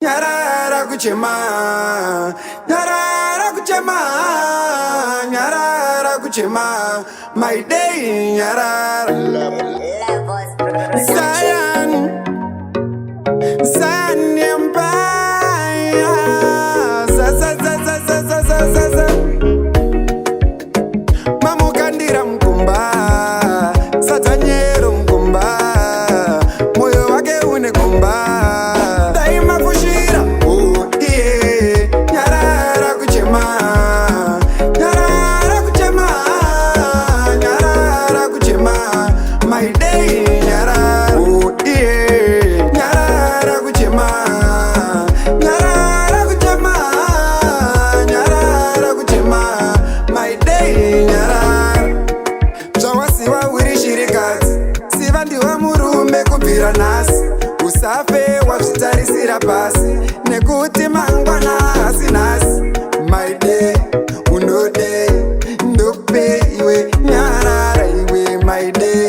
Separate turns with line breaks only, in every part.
Nyarara kuchema, nyarara kuchema, nyarara kuchema, my day nyarara. Zion, Zion Empire, za. Mamukandira mkumba, satanyero mkumba, moyo wake unekumba. My day, nyarara, oh yeah, nyarara kuchema, nyarara kuchema, nyarara kuchema, my day, nyarara. Zawasi wa wiri shirikati, sivandi wa murume kubvira nasi, usafe wazvitarisira pasi, nekuti mangwana hasi nasi. My day, unode, ndope iwe, nyarara iwe, my day.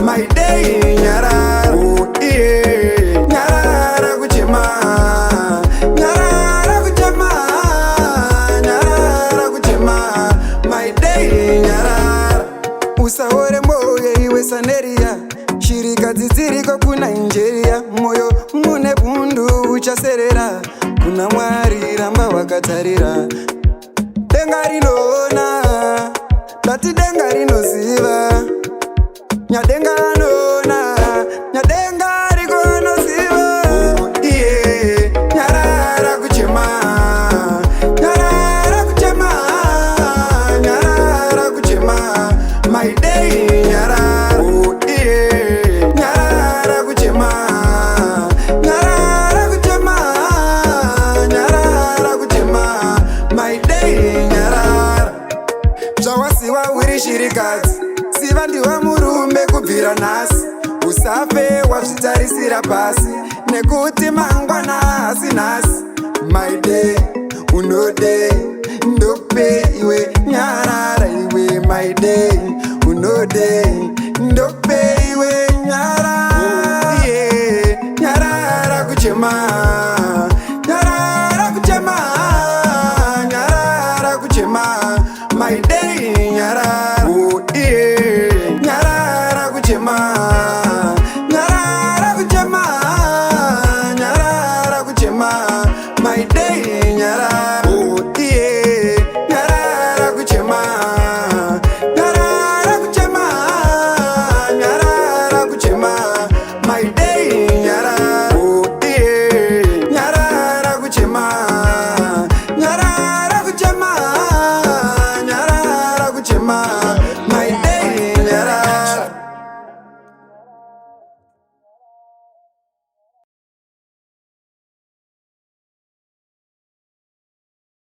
My day, nyarara, oh yeah, nyarara kuchema, nyarara kuchema, nyarara kuchema, my day, nyarara. Usaore moyo iwe saneria, shirikadzi dziriko kuna Nigeria, moyo mune bundu uchaserera, kuna Mwari ramba wakatarira. Denga rinoona, dati denga rinoziva, nyadenga nona, nyadenga rikono siva. Oh yeah, nyarara kuchema, nyarara kuchema, nyarara kuchema, my day, nyarara. Oh yeah, nyarara kuchema, nyarara kuchema, nyarara kuchema, my day, nyarara. Zawasi wa wiri shirikati, sivandi wa murume kubvira nasi, usafe wazvitarisira pasi, nekuti mangwana hasi nasi. My day, unode,